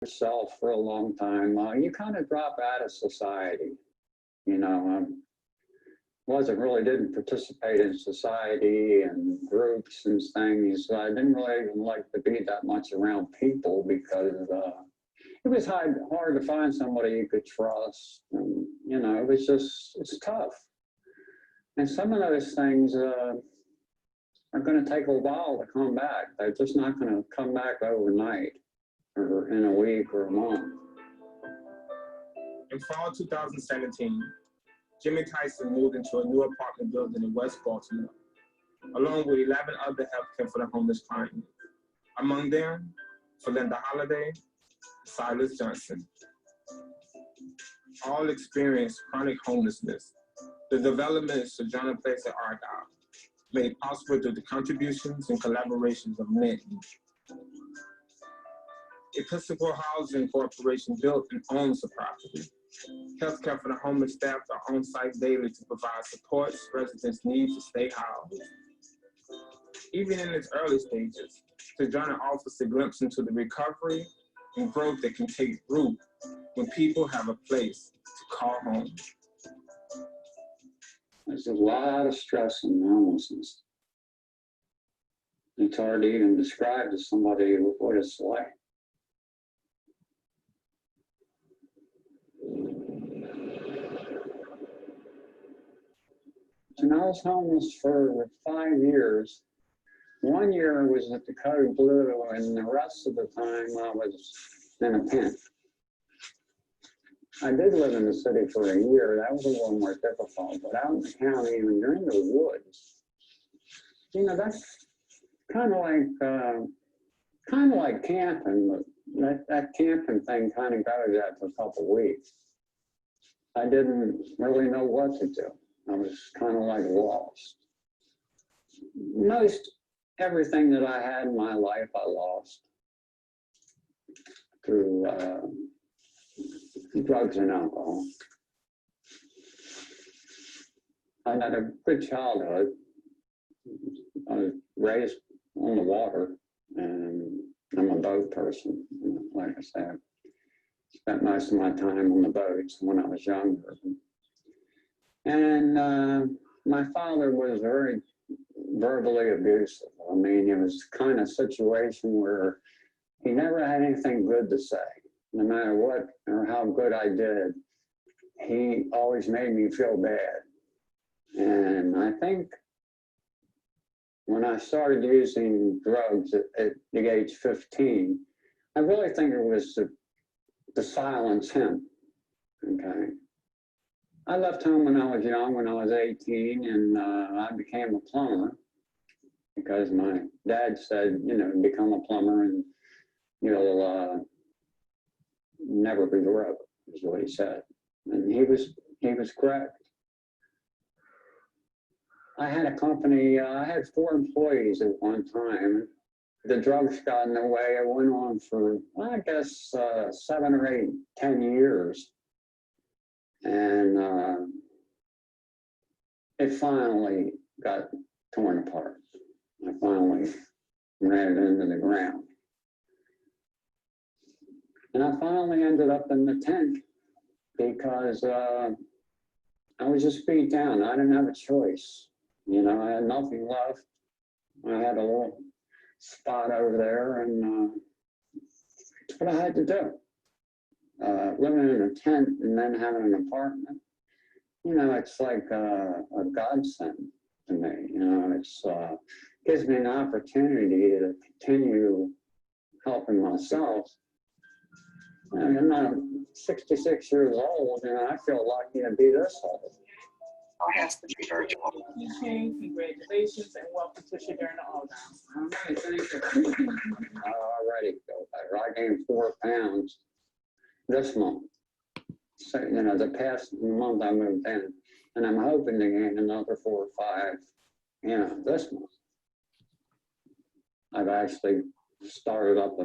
yourself for a long time, you kind of drop out of society. You know, didn't participate in society and groups and things. I didn't really even like to be that much around people because it was hard to find somebody you could trust. And, you know, it's tough. And some of those things are going to take a while to come back. They're just not going to come back overnight or in a week or a month. In fall 2017, Jimmy Tyson moved into a new apartment building in West Baltimore, along with 11 other healthcare for the homeless clients. Among them, Felinda Holliday, Silas Johnson. All experienced chronic homelessness. The development of Sojourner Place at Argyle, made possible through the contributions and collaborations of many. Episcopal Housing Corporation built and owns the property. Healthcare for the homeless staff are on site daily to provide supports residents need to stay housed. Even in its early stages, Sojourner offers a glimpse into the recovery and growth that can take root when people have a place to call home. There's a lot of stress in homelessness. It's hard to even describe to somebody what it's like. And I was homeless for 5 years. 1 year I was at the Code Blue, and the rest of the time I was in a tent. I did live in the city for a year. That was a little more difficult, but out in the county, when you're in the woods, you know, that's kind of like camping. But that camping thing kind of goes after a couple of weeks. I didn't really know what to do. I was kind of like lost. Most everything that I had in my life, I lost through drugs and alcohol. I had a good childhood. I was raised on the water, and I'm a boat person. Like I said, spent most of my time on the boats when I was younger. And my father was very verbally abusive. I mean, it was the kind of situation where he never had anything good to say. No matter what or how good I did, he always made me feel bad. And I think when I started using drugs at the age 15, I really think it was to silence him, okay? I left home when I was young, when I was 18, and I became a plumber because my dad said, you know, become a plumber and you'll never be broke, is what he said. And he was correct. I had a company, I had 4 employees at one time. The drugs got in the way. I went on for, I guess, 7 or 8, 10 years. And it finally got torn apart. I finally ran it into the ground. And I finally ended up in the tent because I was just beat down. I didn't have a choice. You know, I had nothing left. I had a little spot over there, and that's what I had to do. Living in a tent and then having an apartment, you know, it's like a godsend to me. You know, it's gives me an opportunity to continue helping myself. And I'm 66 years old, and I feel lucky to be this old. Has to be virtual. Congratulations and welcome to Sojourner All All right, thank you. I already feel better. I gained 4 pounds this month. So, you know, the past month I moved in, and I'm hoping to gain another 4 or 5, you know, this month. I've actually started up a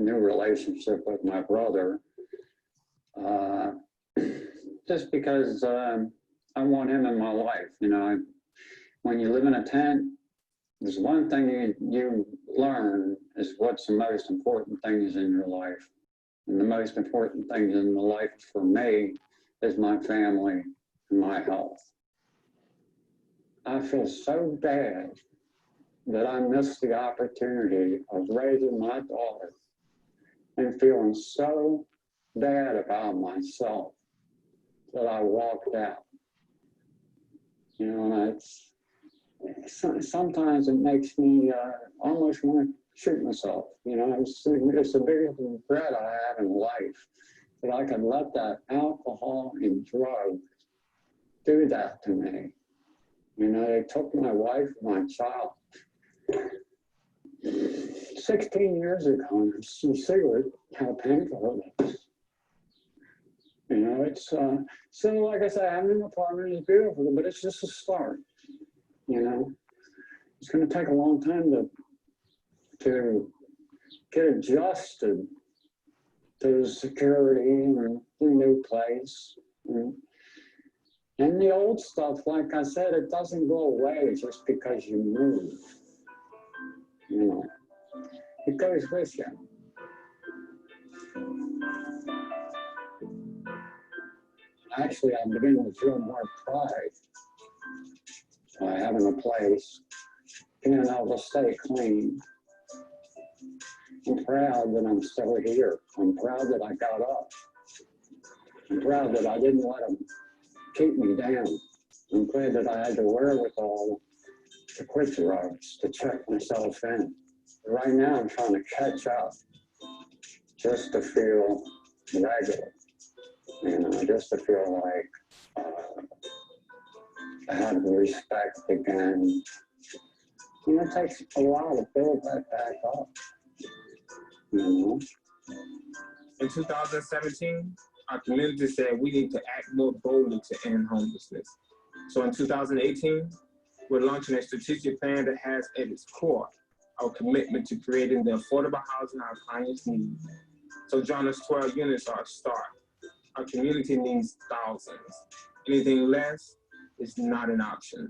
new relationship with my brother, just because I want him in my life. You know, when you live in a tent, there's one thing you learn is what's the most important things in your life. And the most important things in the life for me is my family and my health. I feel so bad that I missed the opportunity of raising my daughter and feeling so bad about myself that I walked out. You know, and sometimes it makes me almost want to shoot myself. You know, it's the biggest regret I have in life, that I could let that alcohol and drugs do that to me. You know, they took my wife, my child, 16 years ago, and you see how painful it is. You know, it's so like I said, having an apartment is beautiful, but it's just a start. You know, it's going to take a long time to get adjusted to the security and the new place. And the old stuff, like I said, it doesn't go away just because you move. You know, it goes with you. Actually, I'm beginning to feel more pride by having a place, being able to stay clean. I'm proud that I'm still here. I'm proud that I got up. I'm proud that I didn't let them keep me down. I'm glad that I had the wherewithal to quit drugs, to check myself in. Right now, I'm trying to catch up just to feel regular, you know, just to feel like I have the respect again. You know, it takes a while to build that back up, you know. In 2017, our community said we need to act more boldly to end homelessness. So in 2018, we're launching a strategic plan that has at its core our commitment to creating the affordable housing our clients need. So join us, 12 units are a start. Our community needs thousands. Anything less is not an option.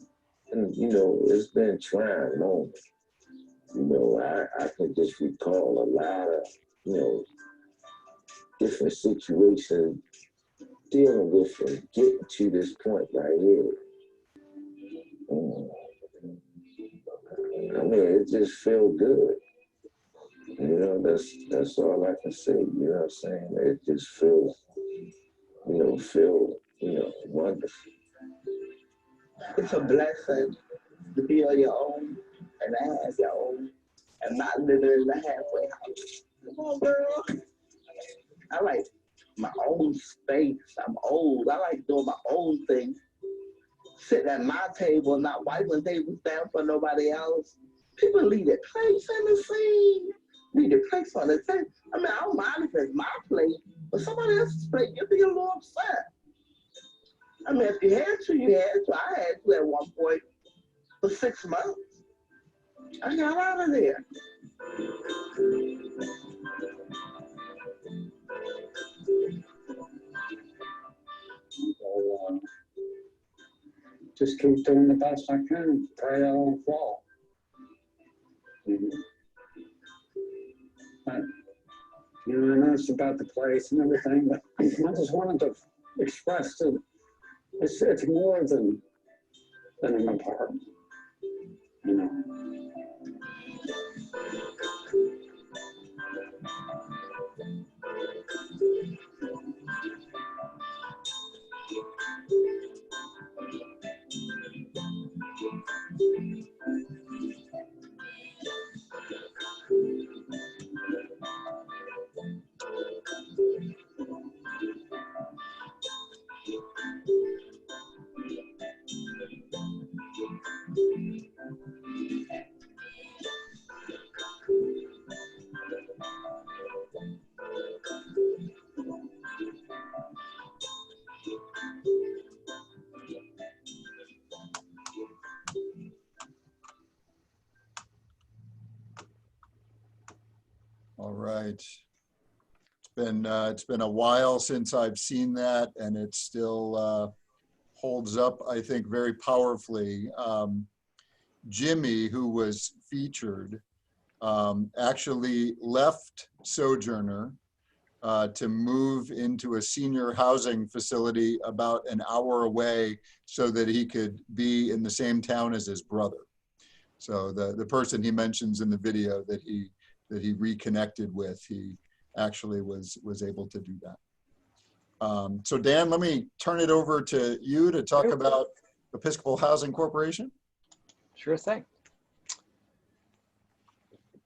And, you know, it's been trying moments. You know, I can just recall a lot of, you know, different situations dealing with and getting to this point right here. I mean, it just feels good. You know, that's all I can say. You know what I'm saying? It just feels, wonderful. It's a blessing to be on your own and have your own and not living in the halfway house. Come on, girl. I like my own space. I'm old. I like doing my own thing. Sitting at my table, not wiping tables down for nobody else. People leave their plates in the scene. Leave their plates on the table. I mean, I don't mind if it's my plate, but somebody else's plate, you'd be a little upset. I mean, if you had to, you had to. I had to at one point for 6 months. I got out of there. So, just keep doing the best I can. Pray I don't fall. You know, I know it's about the place and everything, but I just wanted to express that it's more than an apartment. You know. All right. It's been a while since I've seen that, and it still holds up, I think, very powerfully. Jimmy, who was featured, actually left Sojourner to move into a senior housing facility about an hour away so that he could be in the same town as his brother. So the person he mentions in the video that he reconnected with, he actually was able to do that. So Dan, let me turn it over to you to talk about Episcopal Housing Corporation. Sure thing.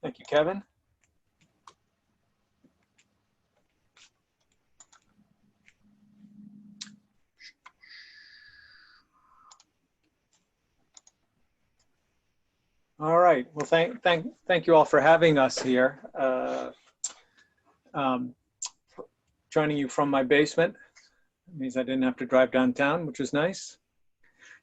Thank you, Kevin. All right. Well, thank you all for having us here. Joining you from my basement. It means I didn't have to drive downtown, which was nice.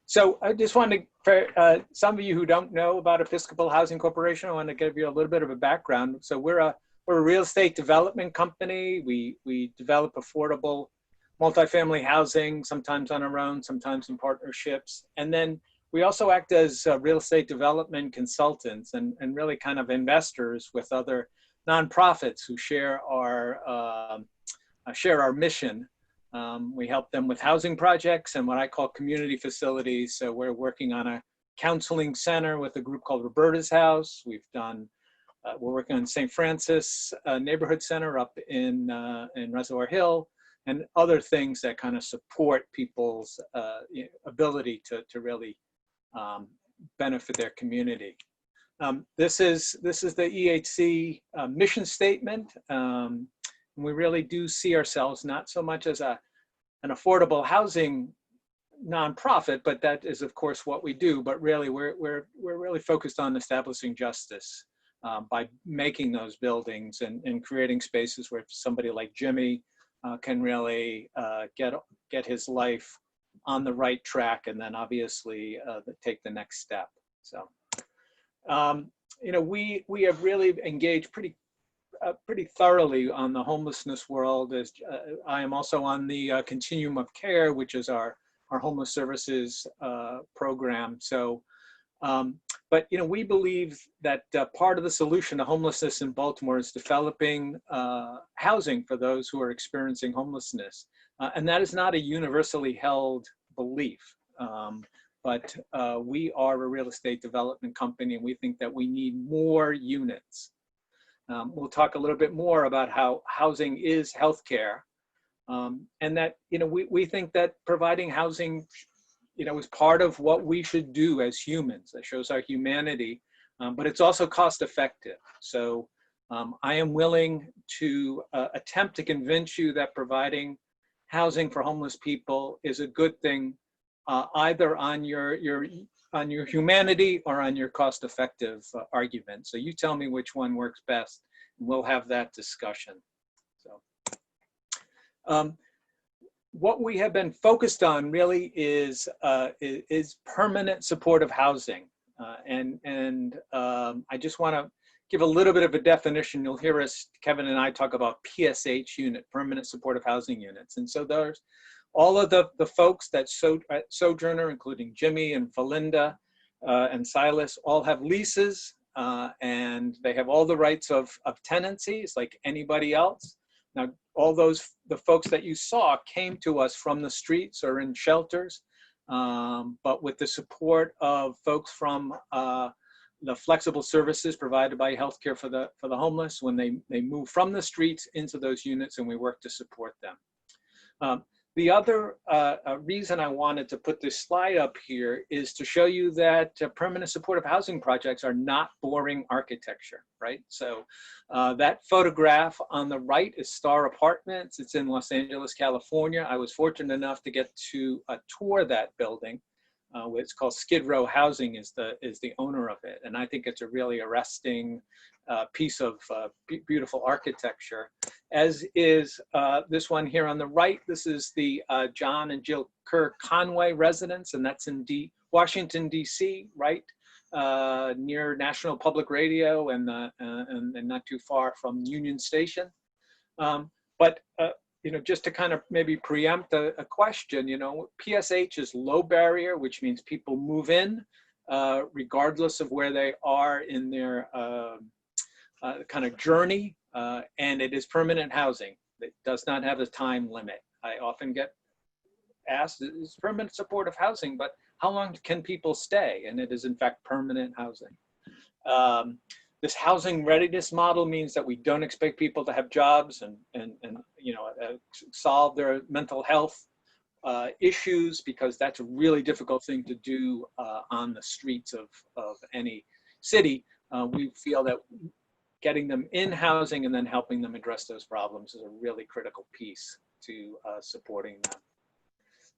So I just wanted to, for some of you who don't know about Episcopal Housing Corporation, I want to give you a little bit of a background. So we're a real estate development company. We develop affordable multifamily housing, sometimes on our own, sometimes in partnerships. And then we also act as real estate development consultants and really kind of investors with other nonprofits who share our mission. We help them with housing projects and what I call community facilities. So we're working on a counseling center with a group called Roberta's House. We're working on St. Francis Neighborhood Center up in Reservoir Hill, and other things that kind of support people's ability to really benefit their community. This is the EHC mission statement. We really do see ourselves not so much as an affordable housing nonprofit, but that is of course what we do. But really, we're really focused on establishing justice by making those buildings and creating spaces where somebody like Jimmy can really get his life on the right track, and then obviously take the next step. So, you know, we have really engaged pretty thoroughly on the homelessness world. As I am also on the Continuum of Care, which is our homeless services program. So, but you know, we believe that part of the solution to homelessness in Baltimore is developing housing for those who are experiencing homelessness, and that is not a universally held belief. But we are a real estate development company, and we think that we need more units. We'll talk a little bit more about how housing is healthcare, and that, you know, we think that providing housing, you know, is part of what we should do as humans. That shows our humanity, but it's also cost effective. So I am willing to attempt to convince you that providing housing for homeless people is a good thing, either on your humanity or on your cost-effective argument. So you tell me which one works best, and we'll have that discussion. So, what we have been focused on really is permanent supportive housing, and I just want to give a little bit of a definition. You'll hear us, Kevin and I, talk about PSH unit, permanent supportive housing units, and so there's all of the folks that Sojourner, including Jimmy and Valinda and Silas, all have leases, and they have all the rights of tenancies like anybody else. Now, all the folks that you saw came to us from the streets or in shelters, but with the support of folks from the flexible services provided by Healthcare for the Homeless, when they move from the streets into those units, and we work to support them. The other reason I wanted to put this slide up here is to show you that permanent supportive housing projects are not boring architecture, right? So that photograph on the right is Star Apartments. It's in Los Angeles, California. I was fortunate enough to get to tour that building. It's called Skid Row Housing is the owner of it. And I think it's a really arresting piece of beautiful architecture, as is this one here on the right. This is the John and Jill Kerr Conway residence, and that's in Washington, D.C., right near National Public Radio and not too far from Union Station. But you know, just to kind of maybe preempt a question, you know, PSH is low barrier, which means people move in regardless of where they are in their kind of journey, and it is permanent housing. It does not have a time limit. I often get asked, is permanent supportive housing, but how long can people stay? And it is in fact permanent housing. This housing readiness model means that we don't expect people to have jobs and solve their mental health issues, because that's a really difficult thing to do on the streets of any city. We feel that getting them in housing and then helping them address those problems is a really critical piece to supporting them.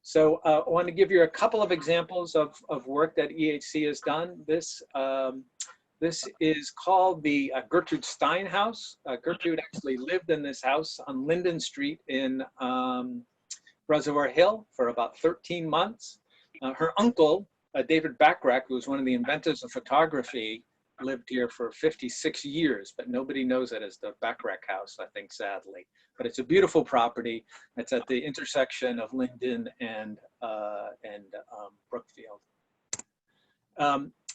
So I want to give you a couple of examples of work that EHC has done. This is called the Gertrude Stein House. Gertrude actually lived in this house on Linden Street in Reservoir Hill for about 13 months. Her uncle, David Backrack, who was one of the inventors of photography, lived here for 56 years, but nobody knows it as the Backrack House, I think, sadly. But it's a beautiful property. It's at the intersection of Linden and Brookfield.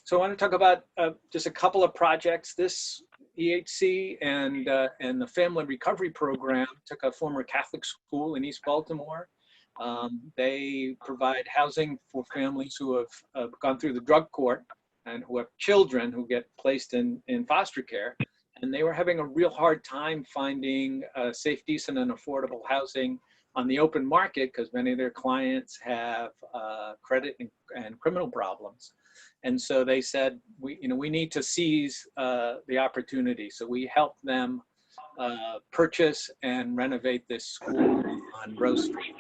So I want to talk about just a couple of projects. This EHC and the Family Recovery Program took a former Catholic school in East Baltimore. They provide housing for families who have gone through the drug court and who have children who get placed in foster care. And they were having a real hard time finding safe, decent, and affordable housing on the open market, because many of their clients have credit and criminal problems. And so they said, we need to seize the opportunity. So we helped them purchase and renovate this school on Rose Street.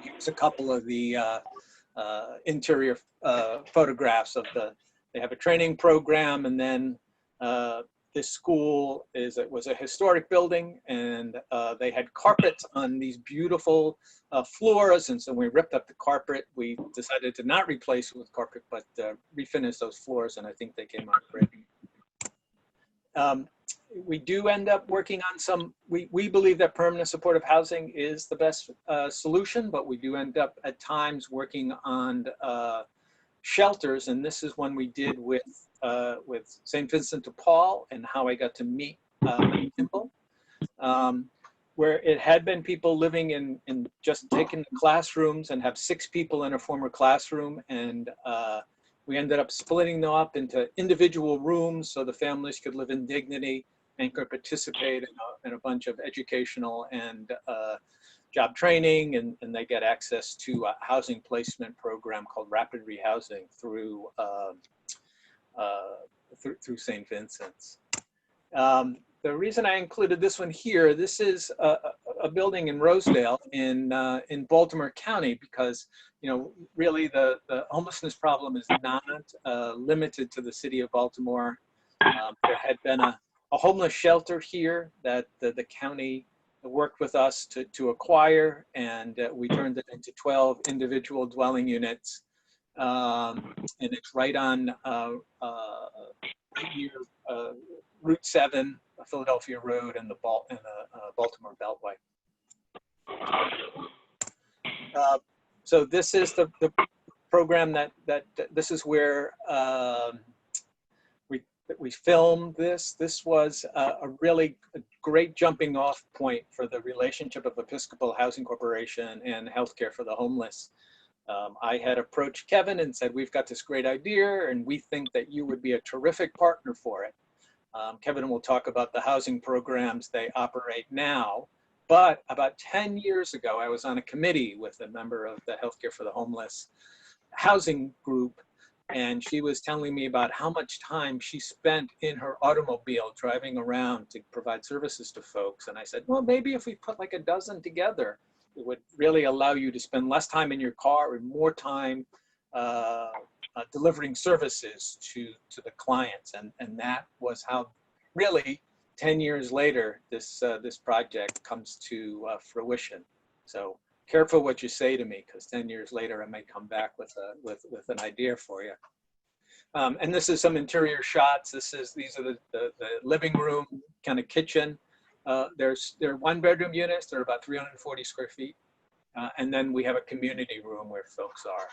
Here's a couple of the interior photographs of they have a training program, and then this school was a historic building, and they had carpets on these beautiful floors, and so when we ripped up the carpet, we decided to not replace it with carpet, but refinish those floors, and I think they came out great. We do end up working on some, we believe that permanent supportive housing is the best solution, but we do end up at times working on shelters, and this is one we did with St. Vincent de Paul, and how I got to meet Kimball, where it had been people living in just taking the classrooms and have 6 people in a former classroom, and we ended up splitting them up into individual rooms so the families could live in dignity and could participate in a bunch of educational and job training, and they get access to a housing placement program called Rapid Rehousing through St. Vincent's. The reason I included this one here, this is a building in Rosedale in Baltimore County, because really the homelessness problem is not limited to the city of Baltimore. There had been a homeless shelter here that the county worked with us to acquire, and we turned it into 12 individual dwelling units. And it's right on Route 7, Philadelphia Road, and the Baltimore Beltway. So this is the program that this is where we filmed this. This was a really great jumping off point for the relationship of Episcopal Housing Corporation and healthcare for the homeless. I had approached Kevin and said, we've got this great idea and we think that you would be a terrific partner for it. Kevin will talk about the housing programs they operate now, but about 10 years ago, I was on a committee with a member of the Healthcare for the Homeless housing group, and she was telling me about how much time she spent in her automobile driving around to provide services to folks. And I said, well, maybe if we put like a dozen together, it would really allow you to spend less time in your car and more time delivering services to the clients. And that was how really 10 years later, this project comes to fruition. So careful what you say to me, because 10 years later, I may come back with an idea for you. And this is some interior shots. These are the living room, kind of kitchen. They're 1-bedroom units. They're about 340 square feet. And then we have a community room where folks are.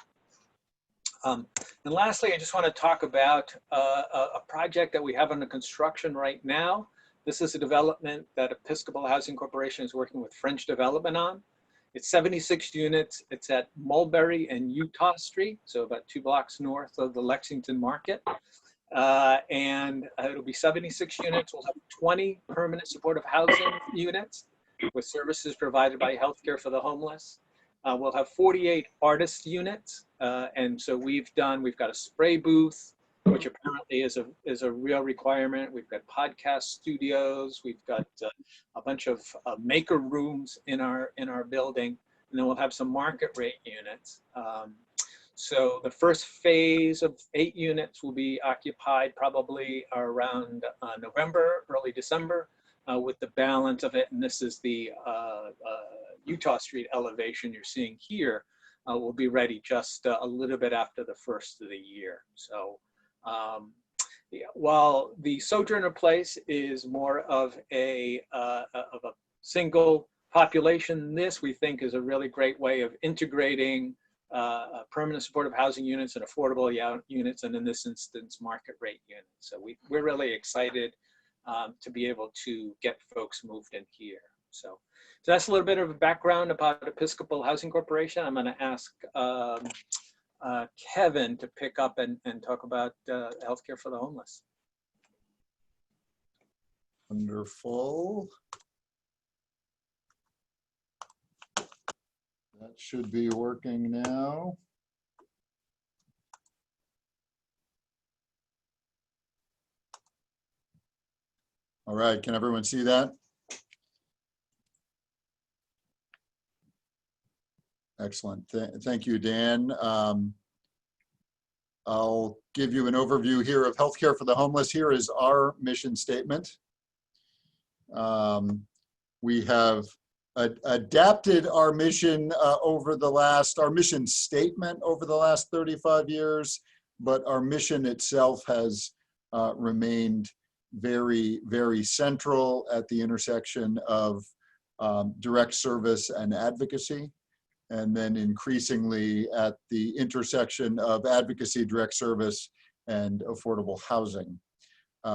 And lastly, I just want to talk about a project that we have under construction right now This is a development that Episcopal Housing Corporation is working with French Development on. It's 76 units. It's at Mulberry and Utah Street, so about 2 blocks north of the Lexington Market. And it'll be 76 units. We'll have 20 permanent supportive housing units with services provided by Healthcare for the Homeless. We'll have 48 artist units. And so we've got a spray booth, which apparently is a real requirement. We've got podcast studios. We've got a bunch of maker rooms in our building. And then we'll have some market rate units. So the first phase of 8 units will be occupied probably around November, early December, with the balance of it. And this is the Utah Street elevation you're seeing here. Will be ready just a little bit after the first of the year. So yeah, while the Sojourner Place is more of a single population, this we think is a really great way of integrating permanent supportive housing units and affordable units, and in this instance, market rate units. So we're really excited to be able to get folks moved in here. So that's a little bit of a background about Episcopal Housing Corporation. I'm going to ask Kevin to pick up and talk about healthcare for the homeless. Wonderful. That should be working now. All right, can everyone see that? Excellent. Thank you, Dan. I'll give you an overview here of healthcare for the homeless. Here is our mission statement. We have adapted our mission our mission statement over the last 35 years, but our mission itself has remained very, very central at the intersection of direct service and advocacy, and then increasingly at the intersection of advocacy, direct service, and affordable housing,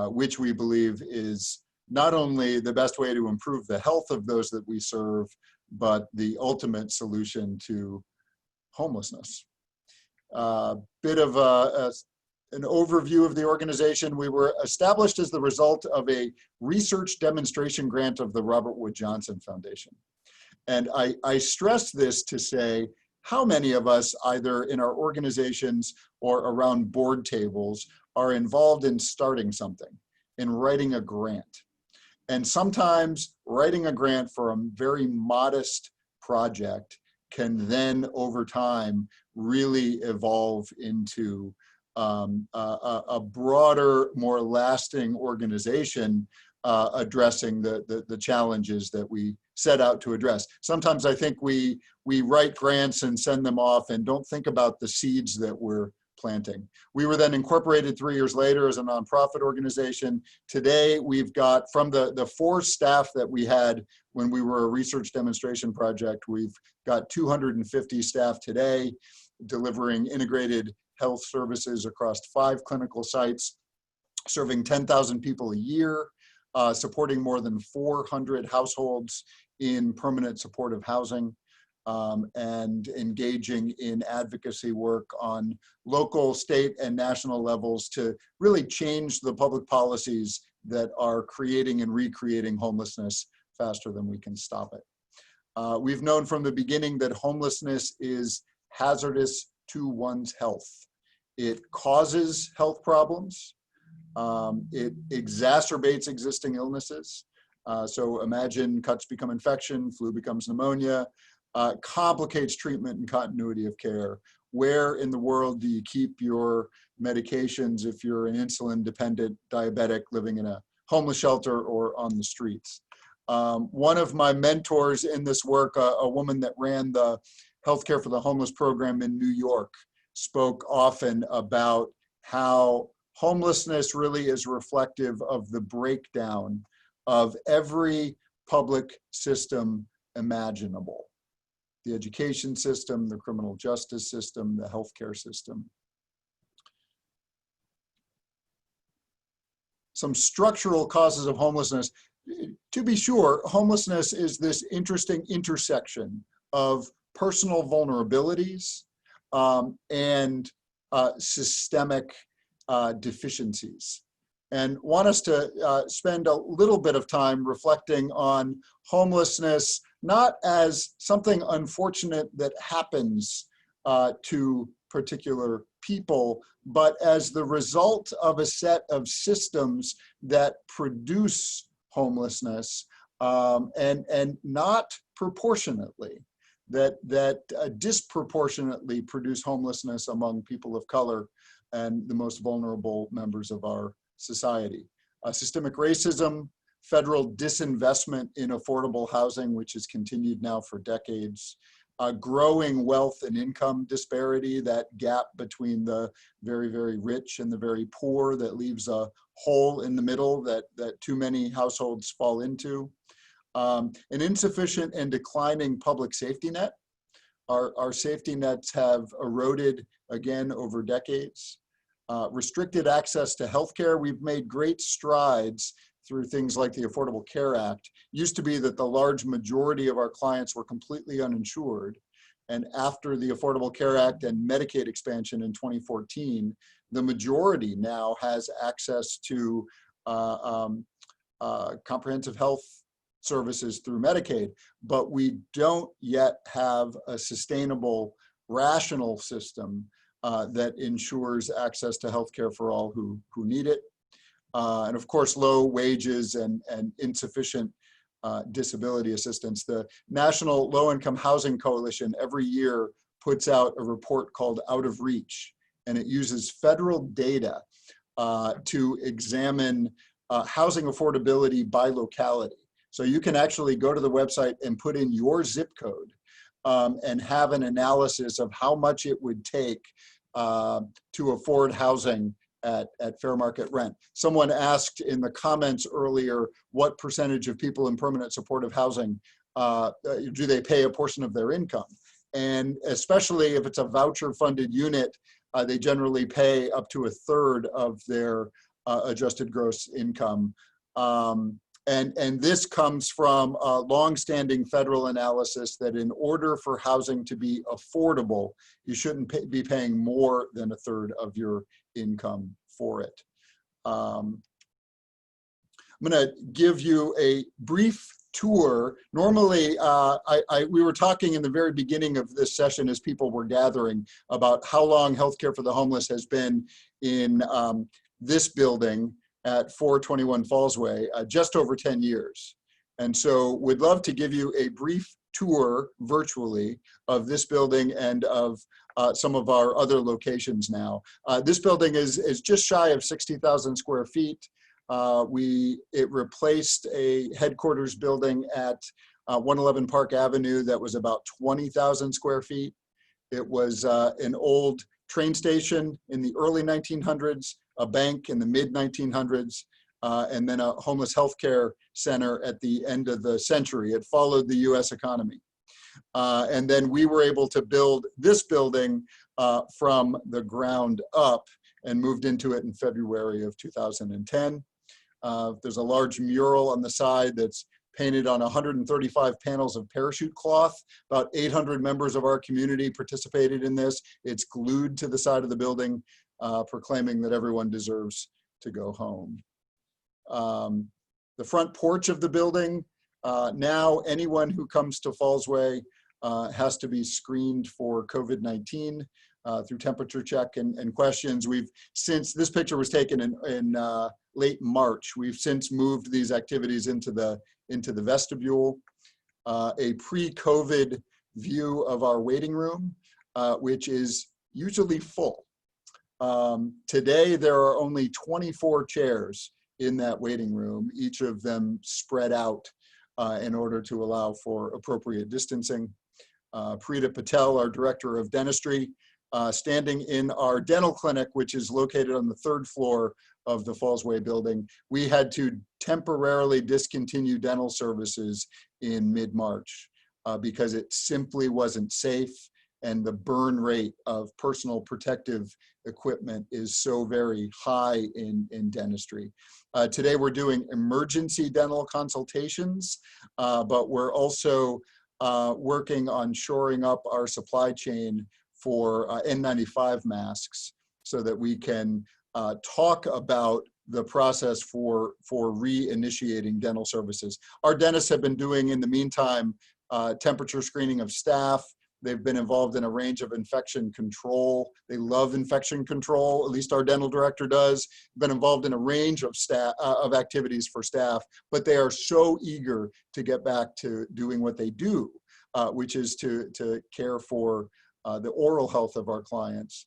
which we believe is not only the best way to improve the health of those that we serve, but the ultimate solution to homelessness. Bit of an overview of the organization. We were established as the result of a research demonstration grant of the Robert Wood Johnson Foundation. And I stress this to say how many of us, either in our organizations or around board tables, are involved in starting something, in writing a grant. And sometimes writing a grant for a very modest project can then, over time, really evolve into a broader, more lasting organization addressing the challenges that we set out to address. Sometimes I think we write grants and send them off and don't think about the seeds that we're planting. We were then incorporated 3 years later as a nonprofit organization. Today, we've got, from the 4 staff that we had when we were a research demonstration project, we've got 250 staff today, delivering integrated health services across 5 clinical sites, serving 10,000 people a year, supporting more than 400 households in permanent supportive housing, and engaging in advocacy work on local, state, and national levels to really change the public policies that are creating and recreating homelessness faster than we can stop it. We've known from the beginning that homelessness is hazardous to one's health. It causes health problems. It exacerbates existing illnesses. So imagine cuts become infection, flu becomes pneumonia, complicates treatment and continuity of care. Where in the world do you keep your medications if you're an insulin-dependent diabetic living in a homeless shelter or on the streets? One of my mentors in this work, a woman that ran the Healthcare for the Homeless program in New York, spoke often about how homelessness really is reflective of the breakdown of every public system imaginable. The education system, the criminal justice system, the healthcare system. some structural causes of homelessness. To be sure, homelessness is this interesting intersection of personal vulnerabilities and systemic deficiencies. And want us to spend a little bit of time reflecting on homelessness, not as something unfortunate that happens to particular people, but as the result of a set of systems that produce homelessness and not proportionately, that disproportionately produce homelessness among people of color and the most vulnerable members of our society. Systemic racism, federal disinvestment in affordable housing, which has continued now for decades, growing wealth and income disparity, that gap between the very, very rich and the very poor that leaves a hole in the middle that too many households fall into. An insufficient and declining public safety net. Our safety nets have eroded again over decades. Restricted access to healthcare. We've made great strides through things like the Affordable Care Act. Used to be that the large majority of our clients were completely uninsured. And after the Affordable Care Act and Medicaid expansion in 2014, the majority now has access to comprehensive health services through Medicaid, but we don't yet have a sustainable, rational system that ensures access to healthcare for all who need it. And of course, low wages and insufficient disability assistance. The National Low-Income Housing Coalition every year puts out a report called Out of Reach, and it uses federal data to examine housing affordability by locality. So you can actually go to the website and put in your zip code and have an analysis of how much it would take to afford housing at fair market rent. Someone asked in the comments earlier, what percentage of people in permanent supportive housing do they pay a portion of their income? And especially if it's a voucher funded unit, they generally pay up to 1/3 of their adjusted gross income. And this comes from a longstanding federal analysis that in order for housing to be affordable, you shouldn't be paying more than 1/3 of your income for it. I'm going to give you a brief tour. Normally, we were talking in the very beginning of this session as people were gathering about how long healthcare for the homeless has been in this building at 421 Fallsway, just over 10 years. And so we'd love to give you a brief tour virtually of this building and of some of our other locations now. This building is just shy of 60,000 square feet. It replaced a headquarters building at 111 Park Avenue that was about 20,000 square feet. It was an old train station in the early 1900s, a bank in the mid 1900s, and then a homeless healthcare center at the end of the century. It followed the US economy. And then we were able to build this building from the ground up and moved into it in February of 2010. There's a large mural on the side that's painted on 135 panels of parachute cloth. About 800 members of our community participated in this. It's glued to the side of the building, proclaiming that everyone deserves to go home. The front porch of the building, now anyone who comes to Fallsway has to be screened for COVID-19 through temperature check and questions. This picture was taken in late March. We've since moved these activities into the vestibule. A pre-COVID view of our waiting room, which is usually full. Today, there are only 24 chairs in that waiting room, each of them spread out in order to allow for appropriate distancing. Preeta Patel, our director of dentistry, standing in our dental clinic, which is located on the 3rd floor of the Fallsway building. We had to temporarily discontinue dental services in mid-March because it simply wasn't safe and the burn rate of personal protective equipment is so very high in dentistry. Today we're doing emergency dental consultations, but we're also working on shoring up our supply chain for N95 masks so that we can talk about the process for reinitiating dental services. Our dentists have been doing, in the meantime, temperature screening of staff. They've been involved in a range of infection control. They love infection control, at least our dental director does. Been involved in a range of activities for staff, but they are so eager to get back to doing what they do, which is to care for the oral health of our clients.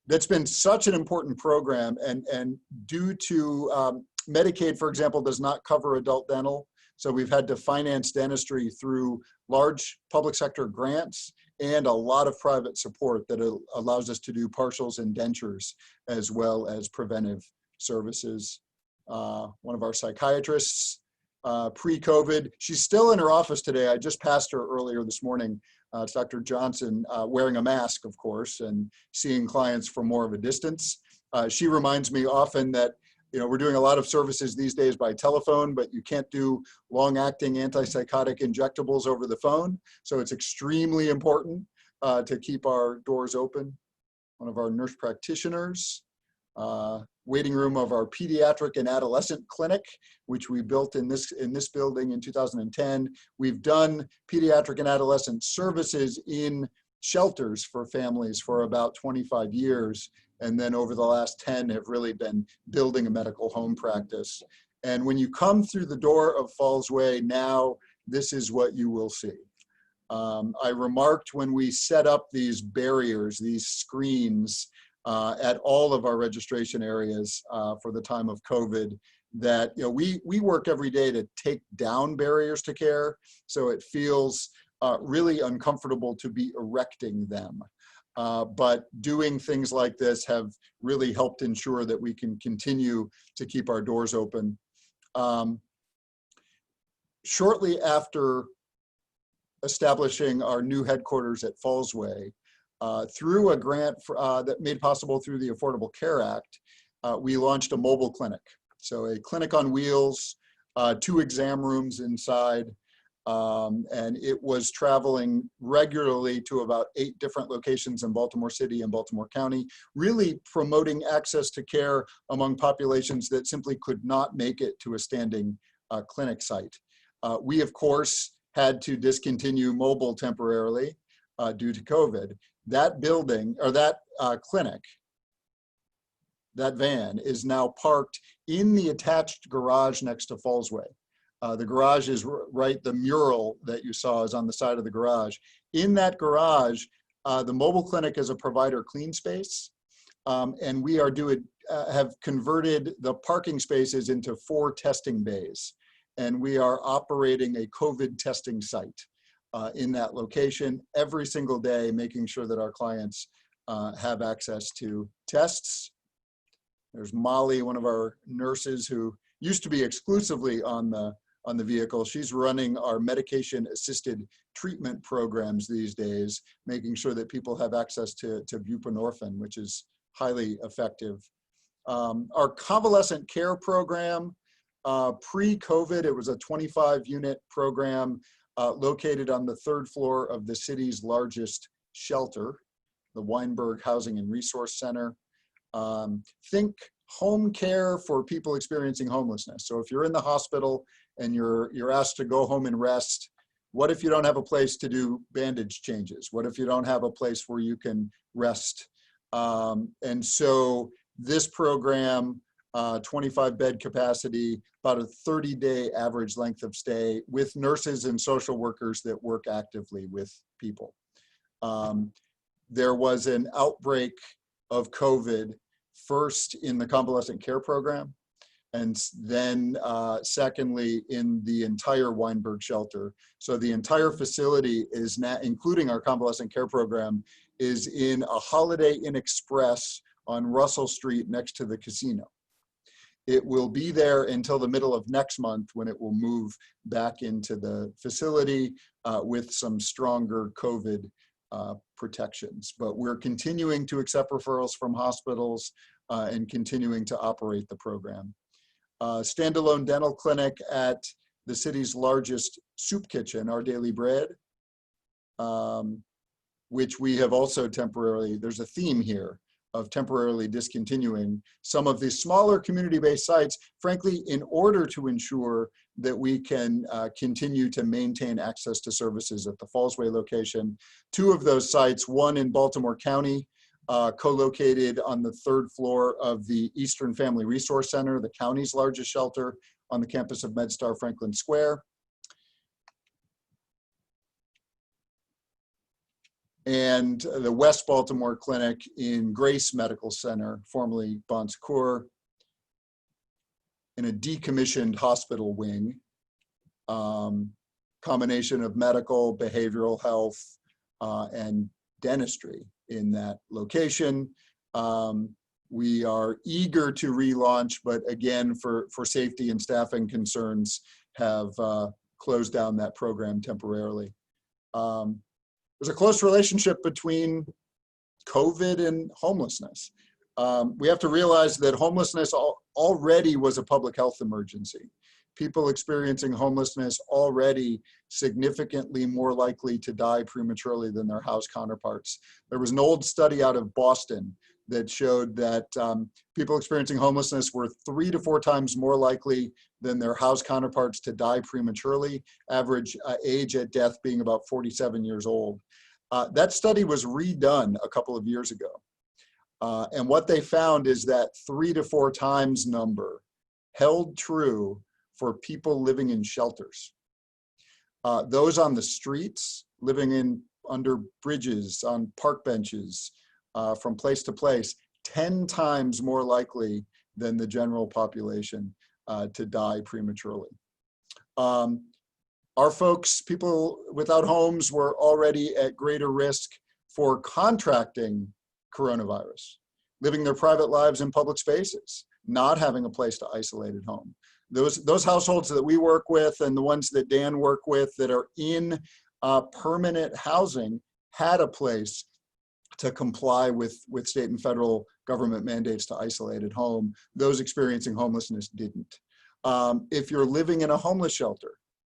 That's been such an important program, and due to Medicaid, for example, does not cover adult dental. So we've had to finance dentistry through large public sector grants and a lot of private support that allows us to do partials and dentures as well as preventive services. One of our psychiatrists, pre-COVID, she's still in her office today. I just passed her earlier this morning. It's Dr. Johnson, wearing a mask, of course, and seeing clients from more of a distance. She reminds me often that, you know, we're doing a lot of services these days by telephone, but you can't do long-acting antipsychotic injectables over the phone. So it's extremely important to keep our doors open. One of our nurse practitioners, waiting room of our pediatric and adolescent clinic, which we built in this building in 2010. We've done pediatric and adolescent services in shelters for families for about 25 years. And then over the last 10 have really been building a medical home practice. And when you come through the door of Fallsway now, this is what you will see. I remarked when we set up these barriers, these screens at all of our registration areas for the time of COVID, that, you know, we work every day to take down barriers to care. So it feels really uncomfortable to be erecting them. But doing things like this have really helped ensure that we can continue to keep our doors open. Shortly after establishing our new headquarters at Fallsway, through a grant that made possible through the Affordable Care Act, we launched a mobile clinic. So a clinic on wheels, 2 exam rooms inside, and it was traveling regularly to about 8 different locations in Baltimore City and Baltimore County, really promoting access to care among populations that simply could not make it to a standing clinic site. We, of course, had to discontinue mobile temporarily due to COVID. That building, or that clinic, that van is now parked in the attached garage next to Fallsway. The garage is right, the mural that you saw is on the side of the garage. In that garage, the mobile clinic is a provider clean space. And we are have converted the parking spaces into 4 testing bays. And we are operating a COVID testing site in that location every single day, making sure that our clients have access to tests. There's Molly, one of our nurses who used to be exclusively on the vehicle. She's running our medication-assisted treatment programs these days, making sure that people have access to buprenorphine, which is highly effective. Our convalescent care program, pre-COVID, it was a 25-unit program located on the 3rd floor of the city's largest shelter, the Weinberg Housing and Resource Center. Think home care for people experiencing homelessness. So if you're in the hospital and you're asked to go home and rest, what if you don't have a place to do bandage changes? What if you don't have a place where you can rest? And so this program, 25 bed capacity, about a 30-day average length of stay with nurses and social workers that work actively with people. There was an outbreak of COVID first in the convalescent care program, and then secondly in the entire Weinberg shelter. So the entire facility is now, including our convalescent care program, is in a Holiday Inn Express on Russell Street next to the casino. It will be there until the middle of next month, when it will move back into the facility with some stronger COVID protections. But we're continuing to accept referrals from hospitals and continuing to operate the program. Standalone dental clinic at the city's largest soup kitchen, Our Daily Bread, which we have also temporarily, there's a theme here of temporarily discontinuing some of the smaller community-based sites, frankly, in order to ensure that we can continue to maintain access to services at the Fallsway location. 2 of those sites, one in Baltimore County, co-located on the 3rd floor of the Eastern Family Resource Center, the county's largest shelter on the campus of MedStar Franklin Square. And the West Baltimore Clinic in Grace Medical Center, formerly Bon Secours, in a decommissioned hospital wing, combination of medical, behavioral health, and dentistry in that location. We are eager to relaunch, but again, for safety and staffing concerns, have closed down that program temporarily. There's a close relationship between COVID and homelessness. We have to realize that homelessness already was a public health emergency. People experiencing homelessness already significantly more likely to die prematurely than their house counterparts. There was an old study out of Boston that showed that people experiencing homelessness were 3 to 4 times more likely than their house counterparts to die prematurely, average age at death being about 47 years old. That study was redone a couple of years ago. And what they found is that 3 to 4 times number held true for people living in shelters. Those on the streets, living under bridges, on park benches, from place to place, 10 times more likely than the general population to die prematurely. Our folks, people without homes, were already at greater risk for contracting coronavirus, living their private lives in public spaces, not having a place to isolate at home. Those households that we work with and the ones that Dan work with that are in permanent housing had a place to comply with state and federal government mandates to isolate at home. Those experiencing homelessness didn't. If you're living in a homeless shelter,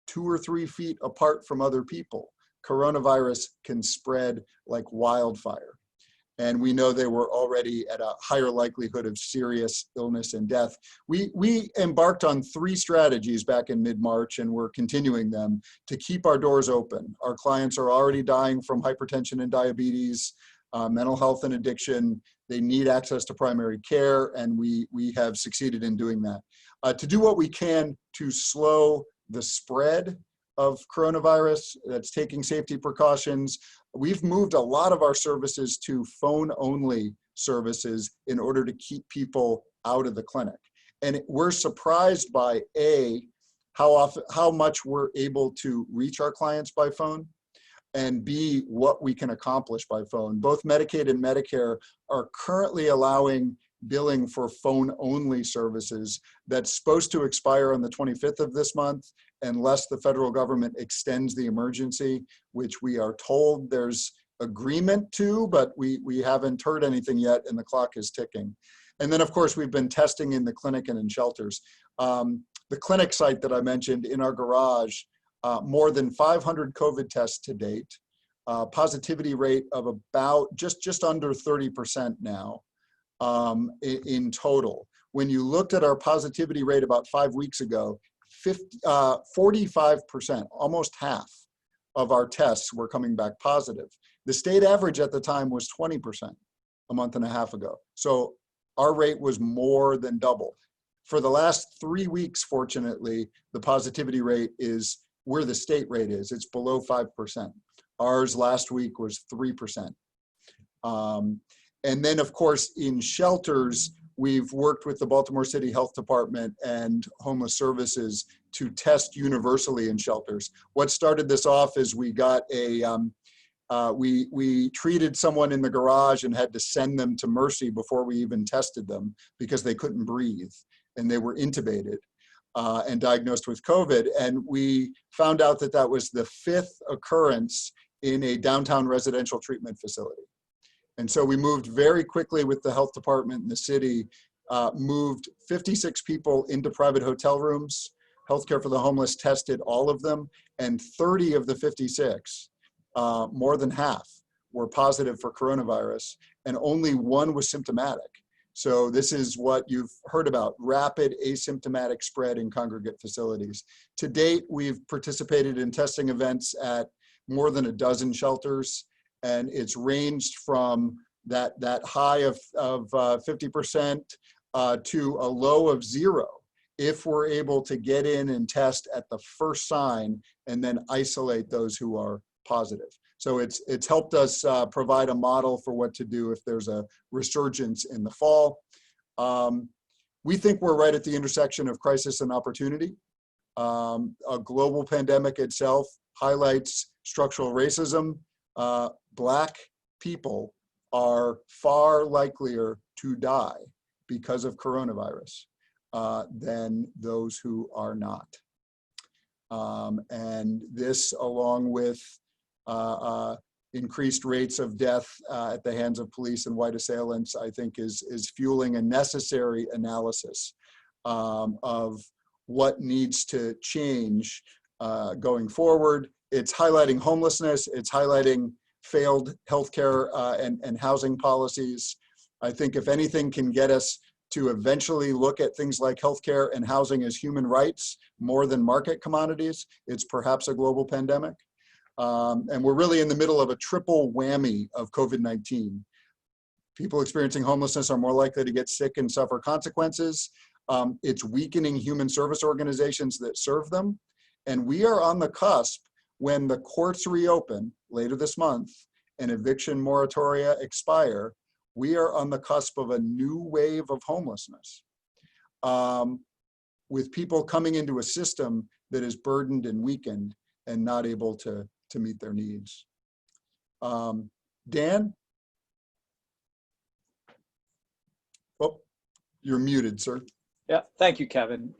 2 or 3 feet apart from other people, coronavirus can spread like wildfire. And we know they were already at a higher likelihood of serious illness and death. We embarked on 3 strategies back in mid-March, and we're continuing them to keep our doors open. Our clients are already dying from hypertension and diabetes, mental health and addiction. They need access to primary care, and we have succeeded in doing that. To do what we can to slow the spread of coronavirus, that's taking safety precautions. We've moved a lot of our services to phone-only services in order to keep people out of the clinic. And we're surprised by how much we're able to reach our clients by phone, and B, what we can accomplish by phone. Both Medicaid and Medicare are currently allowing billing for phone-only services that's supposed to expire on the 25th of this month, unless the federal government extends the emergency, which we are told there's agreement to, but we haven't heard anything yet, and the clock is ticking. And then, of course, we've been testing in the clinic and in shelters. The clinic site that I mentioned in our garage, more than 500 COVID tests to date, positivity rate of about just under 30% now. In total. When you looked at our positivity rate about 5 weeks ago, 45%, almost half of our tests were coming back positive. The state average at the time was 20% a month and a half ago. So our rate was more than double. For the last 3 weeks, fortunately, the positivity rate is where the state rate is. It's below 5%. Ours last week was 3%. And then, of course, in shelters, we've worked with the Baltimore City Health Department and Homeless Services to test universally in shelters. What started this off is we got we treated someone in the garage and had to send them to Mercy before we even tested them because they couldn't breathe and they were intubated and diagnosed with COVID. And we found out that that was the 5th occurrence in a downtown residential treatment facility. And so we moved very quickly with the health department in the city, moved 56 people into private hotel rooms. Healthcare for the Homeless tested all of them, and 30 of the 56, more than half, were positive for coronavirus, and only one was symptomatic. So this is what you've heard about, rapid asymptomatic spread in congregate facilities. To date, we've participated in testing events at more than a dozen shelters, and it's ranged from that high of 50% to a low of 0 if we're able to get in and test at the first sign and then isolate those who are positive. So it's helped us provide a model for what to do if there's a resurgence in the fall. We think we're right at the intersection of crisis and opportunity. A global pandemic itself highlights structural racism. Black people are far likelier to die because of coronavirus than those who are not. And this, along with increased rates of death at the hands of police and white assailants, I think is fueling a necessary analysis of what needs to change going forward. It's highlighting homelessness, it's highlighting failed healthcare and housing policies. I think if anything can get us to eventually look at things like healthcare and housing as human rights more than market commodities, it's perhaps a global pandemic. And we're really in the middle of a triple whammy of COVID-19. People experiencing homelessness are more likely to get sick and suffer consequences. It's weakening human service organizations that serve them. And we are on the cusp, when the courts reopen later this month and eviction moratoria expire, we are on the cusp of a new wave of homelessness, with people coming into a system that is burdened and weakened and not able to meet their needs. Dan? Oh, you're muted, sir. Yeah, thank you, Kevin.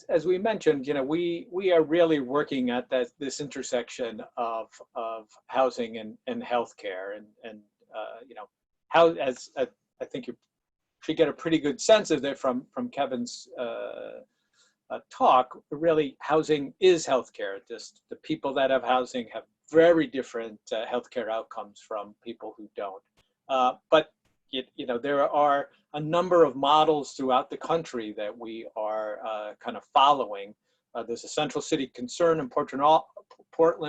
As we mentioned, we are really working at this intersection of housing and healthcare, and how, as I think you should get a pretty good sense of it from Kevin's talk. Really, housing is healthcare. Just the people that have housing have very different healthcare outcomes from people who don't. But there are a number of models throughout the country that we are kind of following. There's a central city concern in Portland,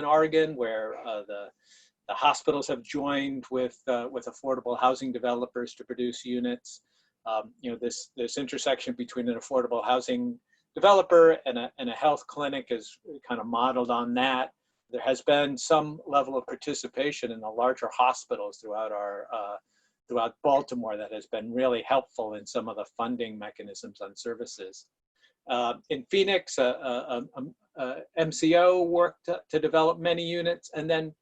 Oregon, where the hospitals have joined with affordable housing developers to produce units. This intersection between an affordable housing developer and a health clinic is kind of modeled on that. There has been some level of participation in the larger hospitals throughout Baltimore that has been really helpful in some of the funding mechanisms on services. In Phoenix, MCO worked to develop many units, and then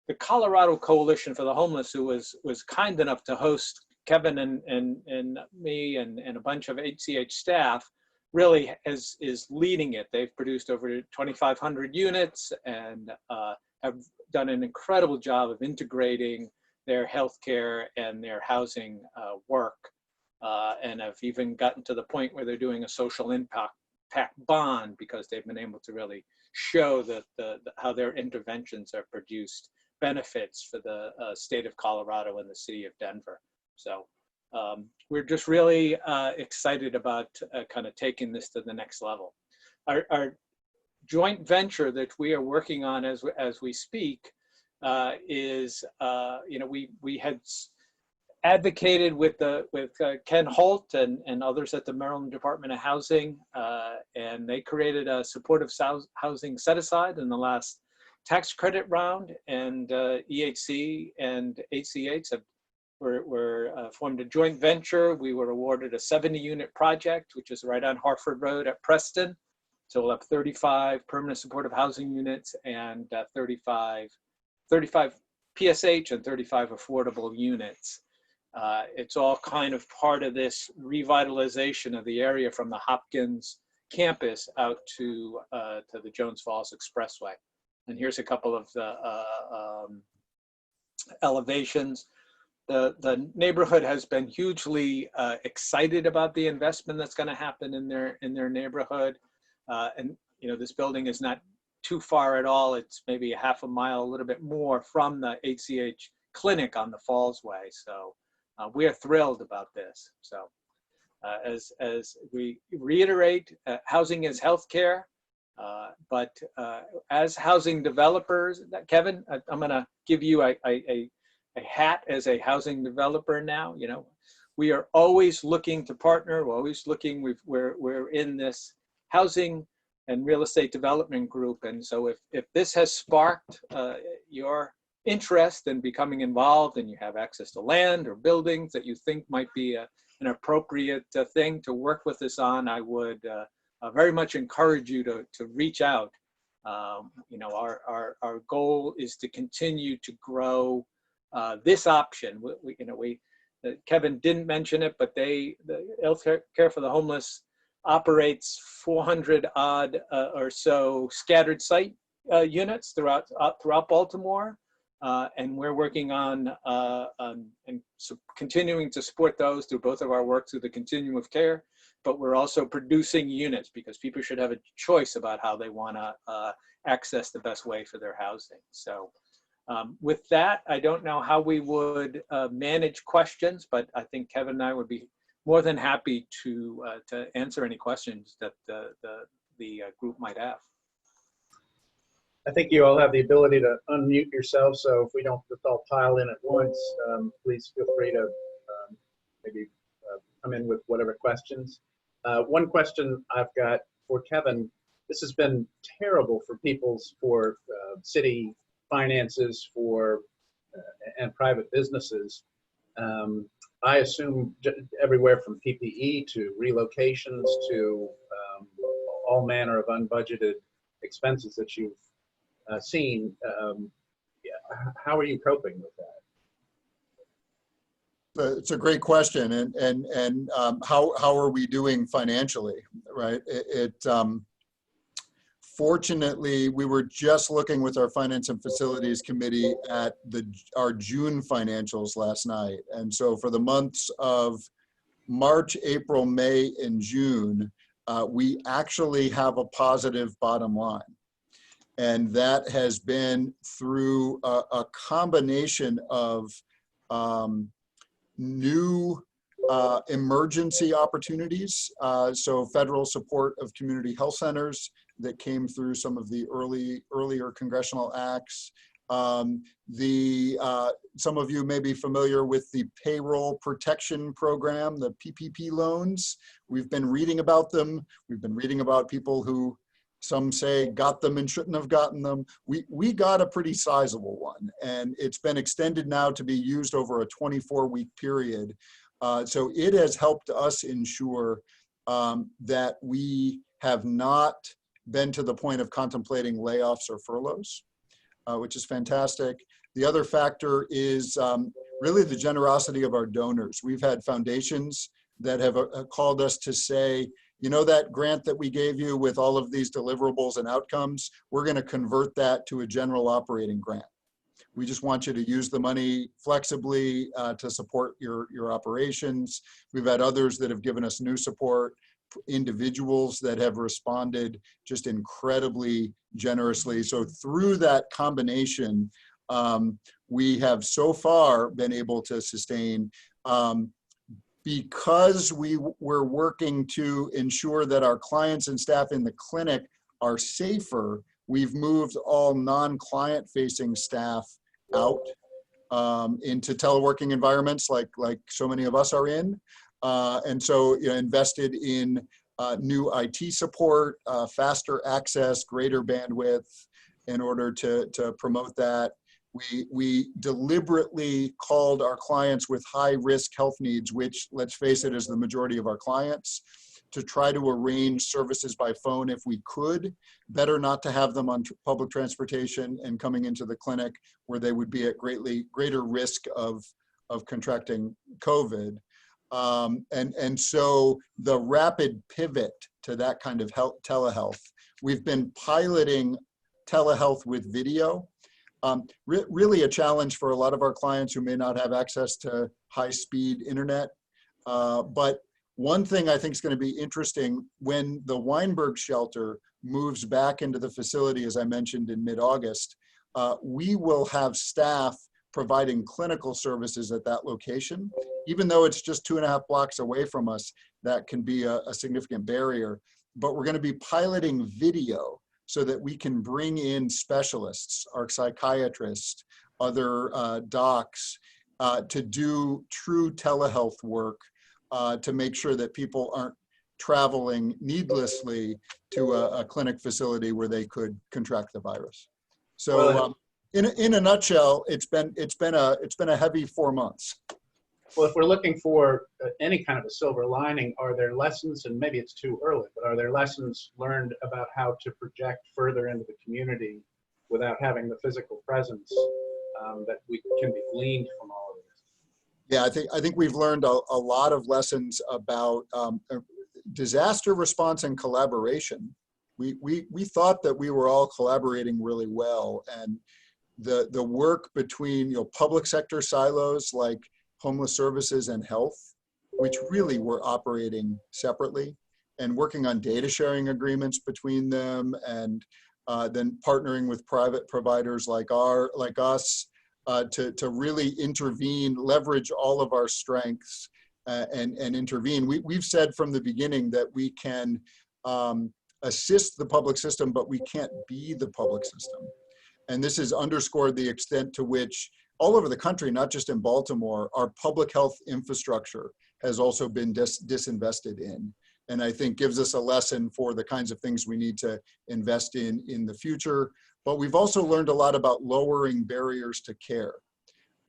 the Colorado Coalition for the Homeless, who was kind enough to host Kevin and me and a bunch of HCH staff, really is leading it. They've produced over 2,500 units and have done an incredible job of integrating their healthcare and their housing work, and have even gotten to the point where they're doing a social impact bond, because they've been able to really show that how their interventions have produced benefits for the state of Colorado and the city of Denver. So we're just really excited about kind of taking this to the next level. Our joint venture that we are working on as we speak is, we had advocated with Ken Holt and others at the Maryland Department of Housing, and they created a supportive housing set aside in the last tax credit round, and EHC and HCH were formed a joint venture. We were awarded a 70-unit project, which is right on Harford Road at Preston. So we'll have 35 permanent supportive housing units and 35 PSH and 35 affordable units. It's all kind of part of this revitalization of the area from the Hopkins campus out to the Jones Falls Expressway. And here's a couple of the elevations. The neighborhood has been hugely excited about the investment that's going to happen in their neighborhood. And you know, this building is not too far at all. It's maybe a half a mile, a little bit more from the HCH clinic on the Falls Way. So we are thrilled about this. So as we reiterate, housing is healthcare. But as housing developers, Kevin, I'm going to give you a hat as a housing developer now. You know, we are always looking to partner. We're always looking. We're in this housing and real estate development group, and so if this has sparked your interest in becoming involved, and you have access to land or buildings that you think might be an appropriate thing to work with us on, I would very much encourage you to reach out. You know, our goal is to continue to grow this option. Kevin didn't mention it, but the Healthcare for the Homeless operates 400 odd or so scattered site units throughout Baltimore, and we're working on and continuing to support those through both of our work through the continuum of care. But we're also producing units because people should have a choice about how they want to access the best way for their housing. So with that, I don't know how we would manage questions, but I think Kevin and I would be more than happy to answer any questions that the group might have. I think you all have the ability to unmute yourselves, so if we don't just all pile in at once, please feel free to maybe come in with whatever questions. One question I've got for Kevin: this has been terrible for city finances and private businesses. I assume everywhere from PPE to relocations to all manner of unbudgeted expenses that you've seen. How are you coping with that? It's a great question, and how are we doing financially, right? Fortunately, we were just looking with our Finance and Facilities Committee at our June financials last night. And so for the months of March, April, May, and June, we actually have a positive bottom line. And that has been through a combination of new emergency opportunities, so federal support of community health centers that came through some of the earlier congressional acts. Some of you may be familiar with the Payroll Protection Program, the PPP loans. We've been reading about them. We've been reading about people who some say got them and shouldn't have gotten them. We got a pretty sizable one, and it's been extended now to be used over a 24-week period. So it has helped us ensure that we have not been to the point of contemplating layoffs or furloughs, which is fantastic. The other factor is really the generosity of our donors. We've had foundations that have called us to say, you know, that grant that we gave you with all of these deliverables and outcomes, we're going to convert that to a general operating grant. We just want you to use the money flexibly to support your operations. We've had others that have given us new support, individuals that have responded just incredibly generously. So through that combination, we have so far been able to sustain, because we were working to ensure that our clients and staff in the clinic are safer. We've moved all non-client facing staff out into teleworking environments like so many of us are in. And so invested in new IT support, faster access, greater bandwidth in order to promote that. We deliberately called our clients with high risk health needs, which, let's face it, is the majority of our clients, to try to arrange services by phone if we could. Better not to have them on public transportation and coming into the clinic where they would be at greater risk of contracting COVID. And so the rapid pivot to that kind of telehealth, we've been piloting telehealth with video. Really a challenge for a lot of our clients who may not have access to high-speed internet. But one thing I think is going to be interesting when the Weinberg shelter moves back into the facility, as I mentioned in mid-August, we will have staff providing clinical services at that location. Even though it's just 2.5 blocks away from us, that can be a significant barrier. But we're going to be piloting video so that we can bring in specialists, our psychiatrists, other docs, to do true telehealth work to make sure that people aren't traveling needlessly to a clinic facility where they could contract the virus. So in a nutshell, it's been a heavy 4 months. Well, if we're looking for any kind of a silver lining, are there lessons, and maybe it's too early, but are there lessons learned about how to project further into the community without having the physical presence that we can be gleaned from all of this? Yeah, I think we've learned a lot of lessons about disaster response and collaboration. We thought that we were all collaborating really well, and the work between public sector silos like homeless services and health, which really were operating separately, and working on data sharing agreements between them, and then partnering with private providers like us to really intervene, leverage all of our strengths and intervene. We've said from the beginning that we can assist the public system, but we can't be the public system. And this has underscored the extent to which all over the country, not just in Baltimore, our public health infrastructure has also been disinvested in. And I think gives us a lesson for the kinds of things we need to invest in the future. But we've also learned a lot about lowering barriers to care.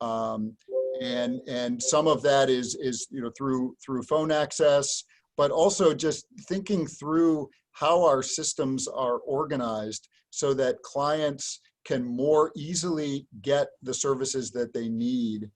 And some of that is through phone access, but also just thinking through how our systems are organized so that clients can more easily get the services that they need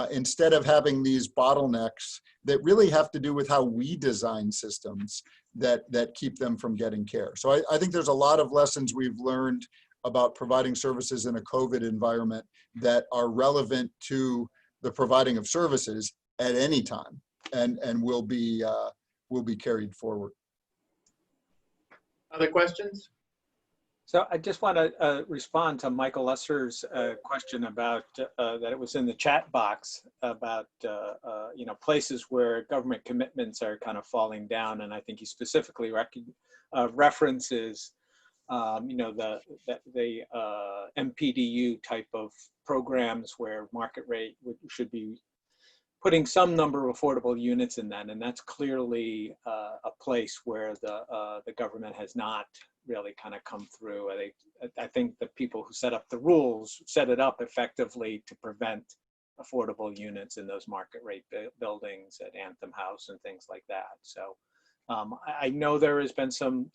instead of having these bottlenecks that really have to do with how we design systems that keep them from getting care. So I think there's a lot of lessons we've learned about providing services in a COVID environment that are relevant to the providing of services at any time and will be carried forward. Other questions? So I just want to respond to Michael Lesser's question about that it was in the chat box about places where government commitments are kind of falling down, and I think he specifically references the MPDU type of programs where market rate should be putting some number of affordable units in that, and that's clearly a place where the government has not really kind of come through. I think the people who set up the rules set it up effectively to prevent affordable units in those market rate buildings at Anthem House and things like that. So I know there has been some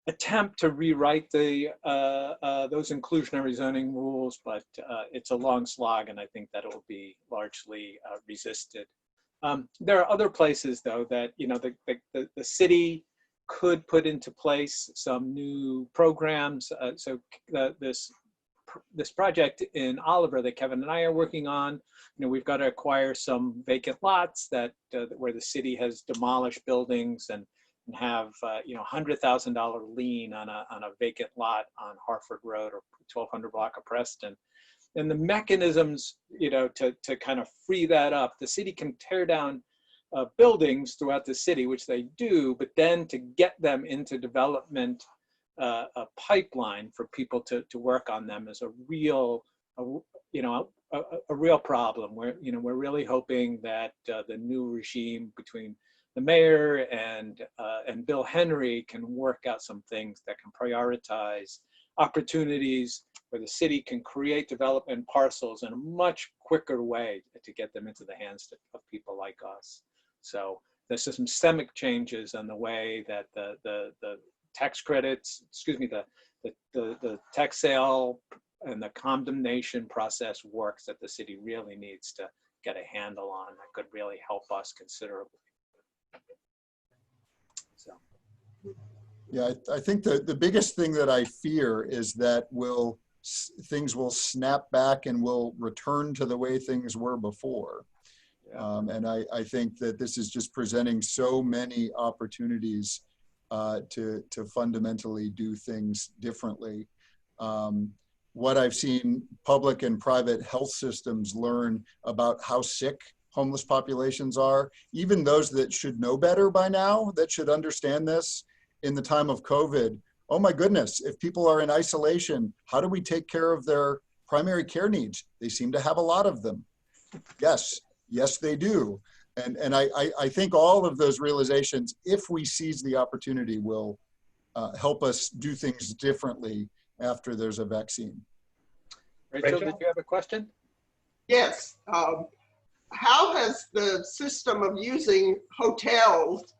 attempt to rewrite those inclusionary zoning rules, but it's a long slog, and I think that it will be largely resisted. There are other places, though, that the city could put into place some new programs. So this project in Oliver that Kevin and I are working on, we've got to acquire some vacant lots that where the city has demolished buildings and have $100,000 lien on a vacant lot on Harford Road or 1200 block of Preston. And the mechanisms, to kind of free that up, the city can tear down buildings throughout the city, which they do, but then to get them into development, a pipeline for people to work on them is a real problem. We're really hoping that the new regime between the mayor and Bill Henry can work out some things that can prioritize opportunities where the city can create development parcels in a much quicker way to get them into the hands of people like us. So there's some systemic changes on the way that the tax credits, the tax sale and the condemnation process works that the city really needs to get a handle on that could really help us considerably. So. Yeah, I think the biggest thing that I fear is that things will snap back and will return to the way things were before. Yeah. And I think that this is just presenting so many opportunities to fundamentally do things differently. What I've seen public and private health systems learn about how sick homeless populations are, even those that should know better by now, that should understand this in the time of COVID. Oh my goodness, if people are in isolation, how do we take care of their primary care needs? They seem to have a lot of them. Yes, they do. And I think all of those realizations, if we seize the opportunity, will help us do things differently after there's a vaccine. Rachel, did you have a question? Yes. How has the system of using hotels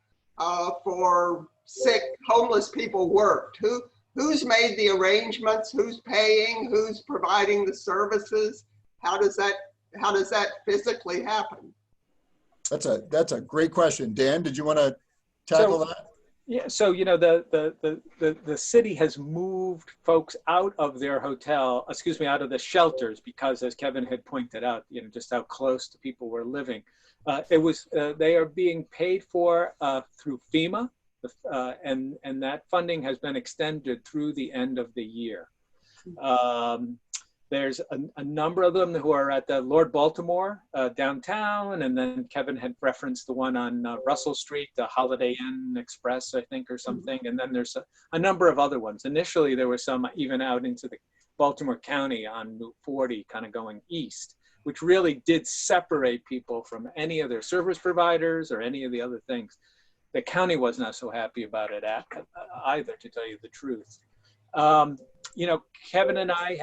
for sick homeless people worked? Who's made the arrangements? Who's paying? Who's providing the services? How does that physically happen? That's a great question. Dan, did you want to tackle that? Yeah, so the city has moved folks out of their out of the shelters because, as Kevin had pointed out, just how close to people were living. They are being paid for through FEMA, and that funding has been extended through the end of the year. There's a number of them who are at the Lord Baltimore downtown, and then Kevin had referenced the one on Russell Street, the Holiday Inn Express, I think, or something. And then there's a number of other ones. Initially, there were some even out into the Baltimore County on Route 40, kind of going east, which really did separate people from any of their service providers or any of the other things. The county was not so happy about it either, to tell you the truth. Kevin and I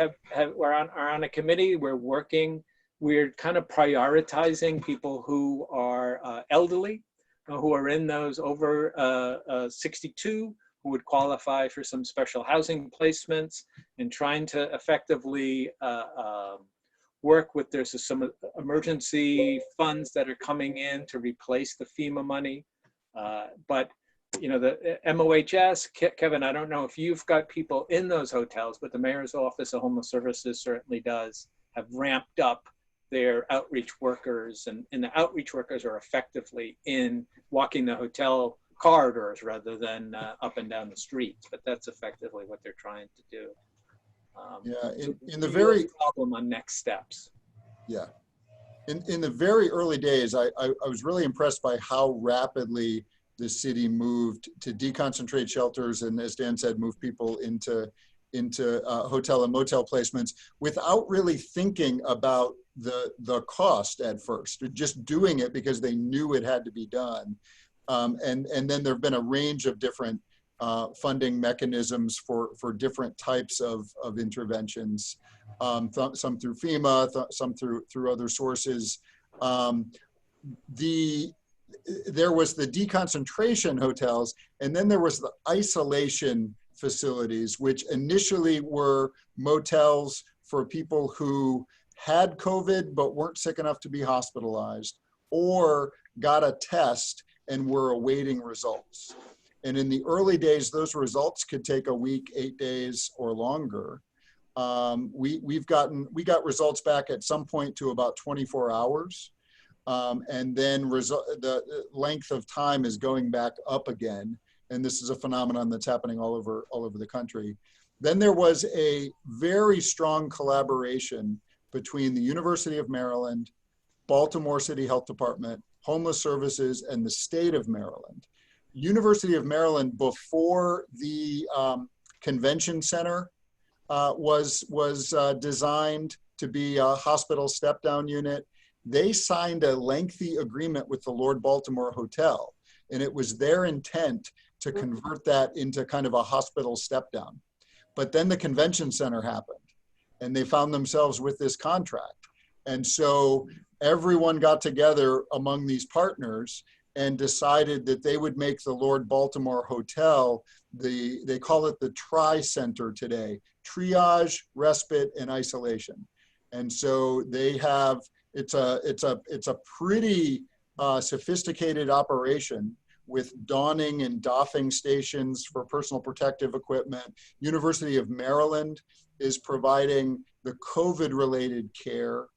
are on a committee. We're kind of prioritizing people who are elderly, who are in those over 62, who would qualify for some special housing placements, and trying to effectively work with, there's some emergency funds that are coming in to replace the FEMA money. But the MOHS, Kevin, I don't know if you've got people in those hotels, but the Mayor's Office of Homeless Services certainly does, have ramped up their outreach workers, and the outreach workers are effectively in walking the hotel corridors rather than up and down the streets, but that's effectively what they're trying to do. In the very problem on next steps. Yeah. In the very early days, I was really impressed by how rapidly the city moved to deconcentrate shelters, and as Dan said, move people into hotel and motel placements without really thinking about the cost at first, just doing it because they knew it had to be done. And then there have been a range of different funding mechanisms for different types of interventions, some through FEMA, some through other sources. There was the deconcentration hotels, and then there was the isolation facilities, which initially were motels for people who had COVID but weren't sick enough to be hospitalized, or got a test and were awaiting results. And in the early days, those results could take a week, 8 days, or longer. We got results back at some point to about 24 hours. And then the length of time is going back up again. And this is a phenomenon that's happening all over the country. Then there was a very strong collaboration between the University of Maryland, Baltimore City Health Department, Homeless Services, and the state of Maryland. University of Maryland, before the convention center was designed to be a hospital step-down unit, they signed a lengthy agreement with the Lord Baltimore Hotel, and it was their intent to convert that into kind of a hospital step-down. But then the convention center happened, and they found themselves with this contract. And so everyone got together among these partners and decided that they would make the Lord Baltimore Hotel, they call it the Tri-Center today, triage, respite, and isolation. And so they have It's a pretty sophisticated operation with donning and doffing stations for personal protective equipment. University of Maryland is providing the COVID-related care.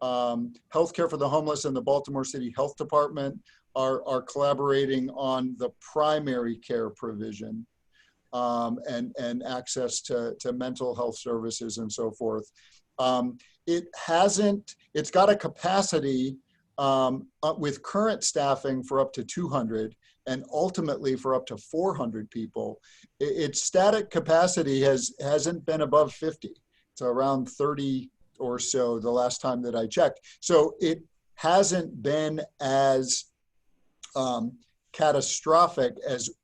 Healthcare for the Homeless and the Baltimore City Health Department are collaborating on the primary care provision and access to mental health services and so forth. It's got a capacity with current staffing for up to 200 and ultimately for up to 400 people. Its static capacity hasn't been above 50. It's around 30 or so the last time that I checked. So it hasn't been as catastrophic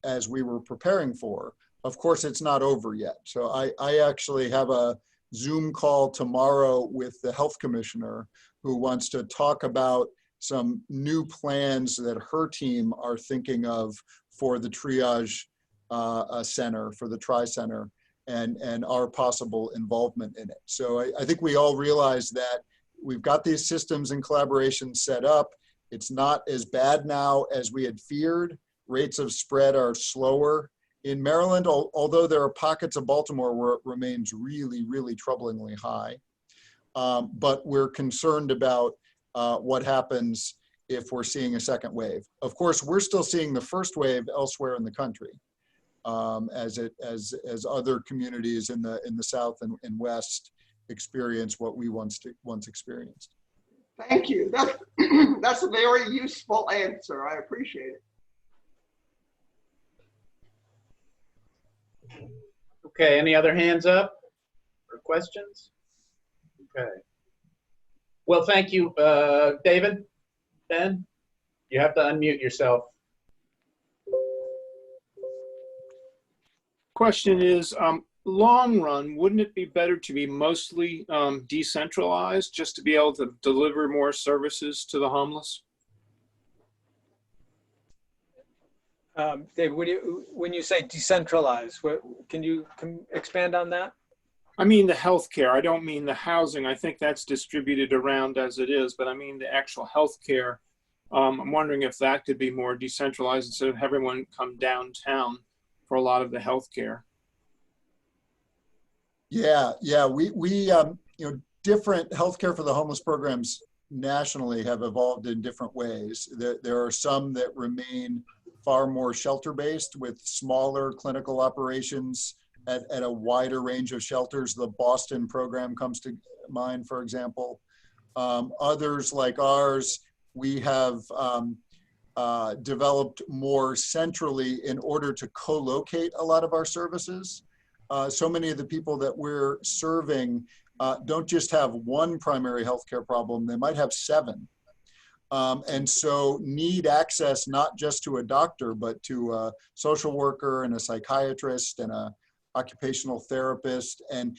as we were preparing for. Of course, it's not over yet. So I actually have a Zoom call tomorrow with the health commissioner who wants to talk about some new plans that her team are thinking of for the triage center, for the tri-center, and our possible involvement in it. So I think we all realize that we've got these systems and collaboration set up. It's not as bad now as we had feared. Rates of spread are slower. In Maryland, although there are pockets of Baltimore where it remains really, really troublingly high. But we're concerned about what happens if we're seeing a second wave. Of course, we're still seeing the first wave elsewhere in the country, as other communities in the South and West experience what we once experienced. Thank you. That's a very useful answer. I appreciate it. Okay, any other hands up or questions? Okay. Well, thank you, David. Ben, you have to unmute yourself. Question is, long run, wouldn't it be better to be mostly decentralized just to be able to deliver more services to the homeless? Dave, when you say decentralized, can you expand on that? I mean the healthcare. I don't mean the housing. I think that's distributed around as it is, but I mean the actual healthcare. I'm wondering if that could be more decentralized instead of everyone come downtown for a lot of the healthcare. Yeah, we different healthcare for the homeless programs nationally have evolved in different ways. There are some that remain far more shelter-based with smaller clinical operations at a wider range of shelters. The Boston program comes to mind, for example. Others like ours, we have developed more centrally in order to co-locate a lot of our services. So many of the people that we're serving don't just have one primary healthcare problem, they might have 7. And so need access not just to a doctor, but to a social worker and a psychiatrist and a occupational therapist, and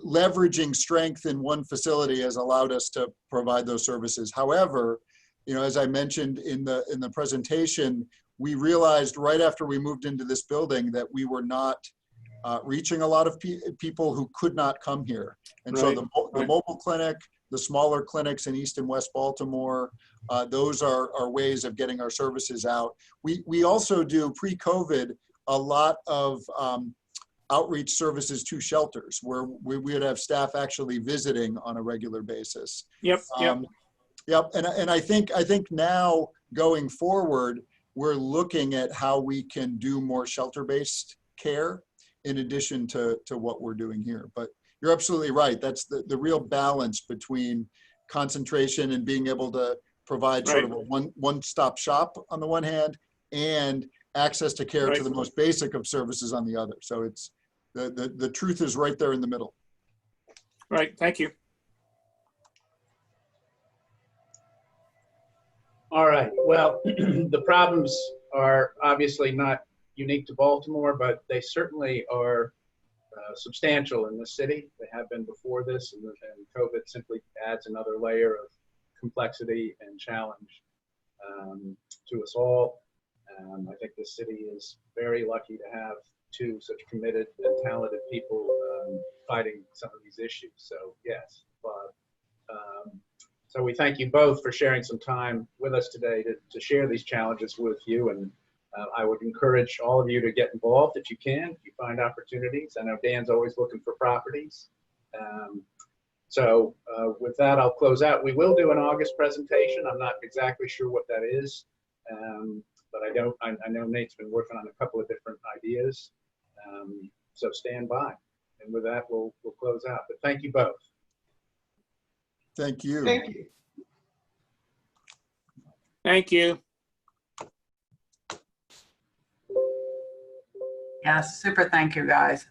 leveraging strength in one facility has allowed us to provide those services. However, as I mentioned in the presentation, we realized right after we moved into this building that we were not reaching a lot of people who could not come here. And so the mobile clinic, the smaller clinics in East and West Baltimore, those are ways of getting our services out. We also do, pre-COVID, a lot of outreach services to shelters where we would have staff actually visiting on a regular basis. Yep. And I think now going forward, we're looking at how we can do more shelter-based care in addition to what we're doing here. But you're absolutely right. That's the real balance between concentration and being able to provide sort of a one-stop shop on the one hand and access to care to the most basic of services on the other. So it's the truth is right there in the middle. Right, thank you. All right, well, the problems are obviously not unique to Baltimore, but they certainly are substantial in the city. They have been before this, and COVID simply adds another layer of complexity and challenge to us all. I think this city is very lucky to have 2 such committed and talented people fighting some of these issues. So yes, but So we thank you both for sharing some time with us today to share these challenges with you. And I would encourage all of you to get involved if you can, if you find opportunities. I know Dan's always looking for properties. So with that, I'll close out. We will do an August presentation. I'm not exactly sure what that is, but I know Nate's been working on a couple of different ideas. So stand by. And with that, we'll close out. But thank you both. Thank you. Thank you. Thank you. Yeah, super thank you, guys.